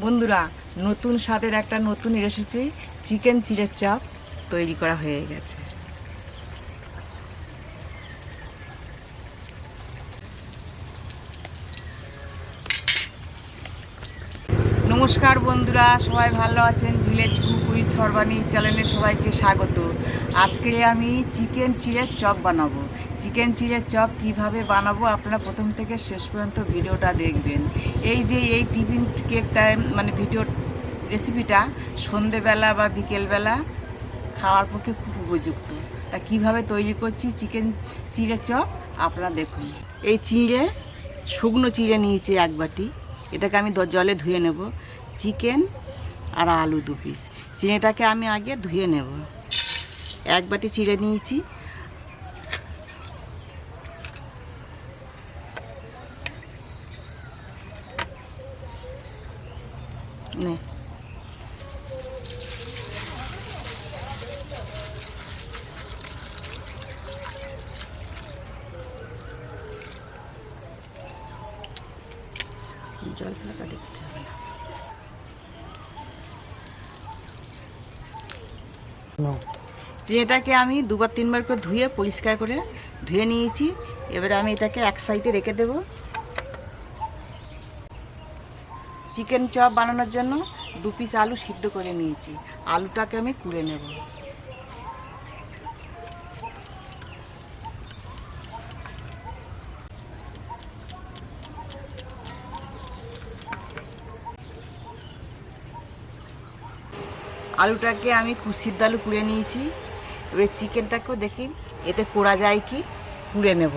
বন্ধুরা, নতুন স্বাদের একটা নতুন রেসিপি চিকেন চিড়ের চপ তৈরি করা হয়ে গেছে। নমস্কার বন্ধুরা, সবাই ভালো আছেন? ভিলেজ কুক উইথ সর্বাণী চ্যানেলে সবাইকে স্বাগত। আজকে আমি চিকেন চিড়ের চপ বানাবো। চিকেন চিড়ের চপ কিভাবে বানাবো আপনারা প্রথম থেকে শেষ পর্যন্ত ভিডিওটা দেখবেন। এই টিফিন কেকটা ভিডিও রেসিপিটা সন্ধেবেলা বা বিকেলবেলা খাওয়ার পক্ষে খুব উপযুক্ত। তা কিভাবে তৈরি করছি চিকেন চিড়ের চপ আপনারা দেখুন। এই চিড়ে শুকনো চিড়ে নিয়েছি এক বাটি, এটাকে আমি জলে ধুয়ে নেব। চিকেন আর আলু 2 পিস, চিড়েটাকে আমি আগে ধুয়ে নেব। এক বাটি চিড়ে নিয়েছি। নে জল ফেলাটা দেখতে হবে না। চিড়েটাকে আমি 2-3 বার করে ধুয়ে পরিষ্কার করে ধুয়ে নিয়েছি। এবারে আমি এটাকে এক সাইডে রেখে দেব। চিকেন চপ বানানোর জন্য 2 পিস আলু সিদ্ধ করে নিয়েছি। আলুটাকে আমি কুড়ে নেব। আলুটাকে আমি সিদ্ধ আলু কুড়ে নিয়েছি। এবার চিকেনটাকেও দেখি এতে করা যায় কি, কুড়ে নেব।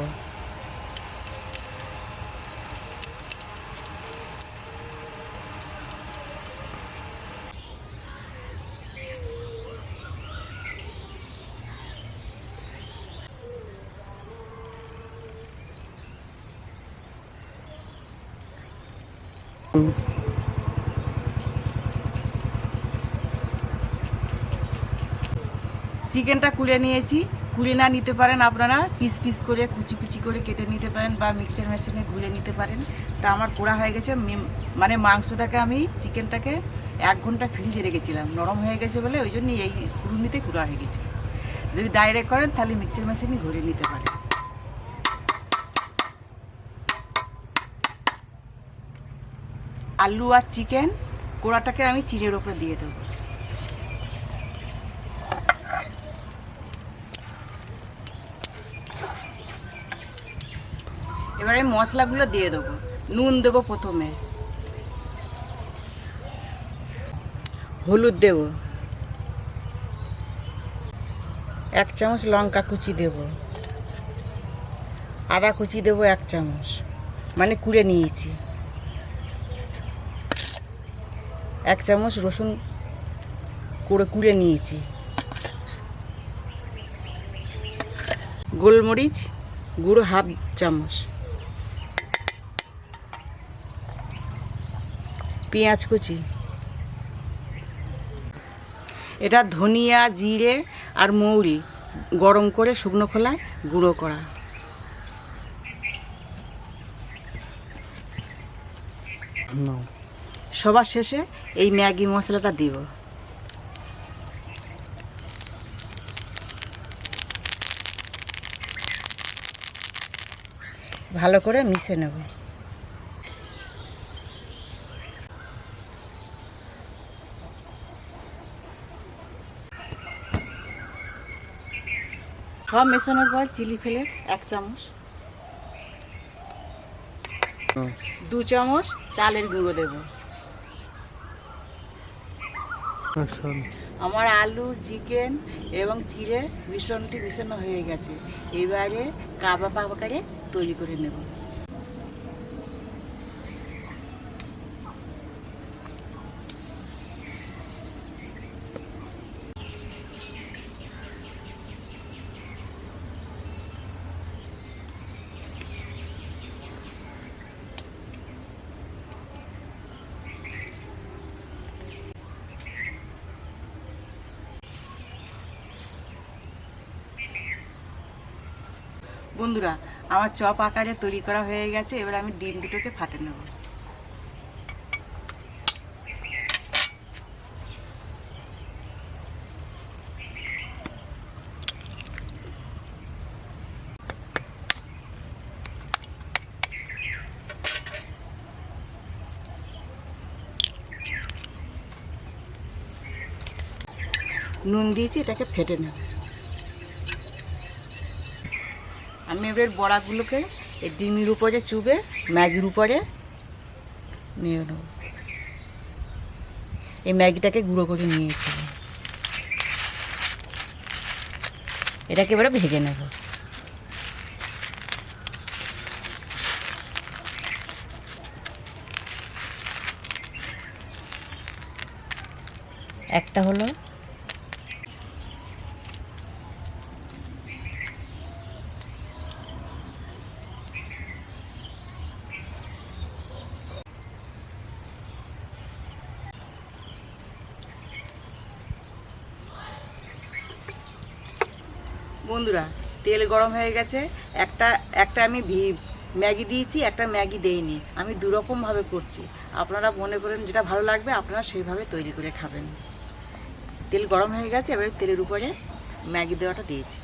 চিকেনটা কুড়ে নিয়েছি। কুড়ে না নিতে পারেন আপনারা পিস পিস করে কুচি কুচি করে কেটে নিতে পারেন বা মিক্সচার মেশিনে গুলে নিতে পারেন। তা আমার পোড়া হয়ে গেছে। মাংসটাকে আমি চিকেনটাকে 1 ঘন্টা ফ্রিজে রেখেছিলাম, নরম হয়ে গেছে বলে ওই জন্য এই কুড়ুনিতে কুড়া হয়ে গেছে। যদি ডাইরেক্ট করেন তাহলে মিক্সচার মেশিনে ঘুরে নিতে পারেন। আলু আর চিকেন কোড়াটাকে আমি চিড়ের ওপরে দিয়ে দেবো। এবারে মশলাগুলো দিয়ে দেবো। নুন দেবো প্রথমে, হলুদ দেব, 1 চামচ লঙ্কা কুচি দেব, আদা কুচি দেবো 1 চামচ, কুড়ে নিয়েছি। 1 চামচ রসুন কুড়ে নিয়েছি। গোলমরিচ গুঁড়ো 1/2 চামচ, পেঁয়াজ কুচি, এটা ধনিয়া জিরে আর মৌরি গরম করে শুকনো খোলায় গুঁড়ো করা। সবার শেষে এই ম্যাগি মশলাটা দিব। ভালো করে মিশে নেব। সব মেশানোর পর চিলি ফ্লেক্স 1 চামচ, 2 চামচ চালের গুঁড়ো দেব। আমার আলু চিকেন এবং চিড়ে মিশ্রণটি মিশানো হয়ে গেছে। এবারে কাবাব আকারে তৈরি করে নেব। বন্ধুরা, আমার চপ আকারে তৈরি করা হয়ে গেছে। এবার আমি ডিম দুটোকে ফাটে নেব। নুন দিয়েছি, এটাকে ফেটে নেব। আমি এবার বড়াগুলোকে এই ডিমের উপরে চুবে ম্যাগির উপরে নিয়ে নেব। এই ম্যাগিটাকে গুঁড়ো করে নিয়েছি, এটাকে এবারে ভেজে নেব। একটা হলো, বন্ধুরা তেল গরম হয়ে গেছে। একটা আমি ম্যাগি দিয়েছি, একটা ম্যাগি দেইনি। আমি দুরকমভাবে করছি, আপনারা মনে করেন যেটা ভালো লাগবে আপনারা সেইভাবে তৈরি করে খাবেন। তেল গরম হয়ে গেছে, এবার তেলের উপরে ম্যাগি দেওয়াটা দিয়েছি।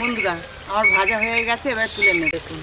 বন্ধুরা আমার ভাজা হয়ে গেছে, এবার তুলে নেব। দেখুন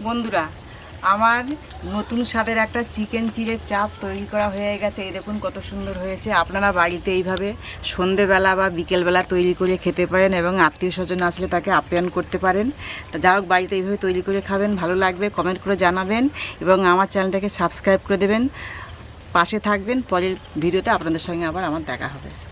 বন্ধুরা আমার নতুন স্বাদের একটা চিকেন চিড়ের চাপ তৈরি করা হয়ে গেছে। এই দেখুন কত সুন্দর হয়েছে। আপনারা বাড়িতে এইভাবে সন্ধেবেলা বা বিকেলবেলা তৈরি করে খেতে পারেন এবং আত্মীয় স্বজন আসলে তাকে আপ্যায়ন করতে পারেন। তা যা হোক, বাড়িতে এইভাবে তৈরি করে খাবেন, ভালো লাগবে, কমেন্ট করে জানাবেন এবং আমার চ্যানেলটাকে সাবস্ক্রাইব করে দেবেন, পাশে থাকবেন। পরের ভিডিওতে আপনাদের সঙ্গে আবার আমার দেখা হবে।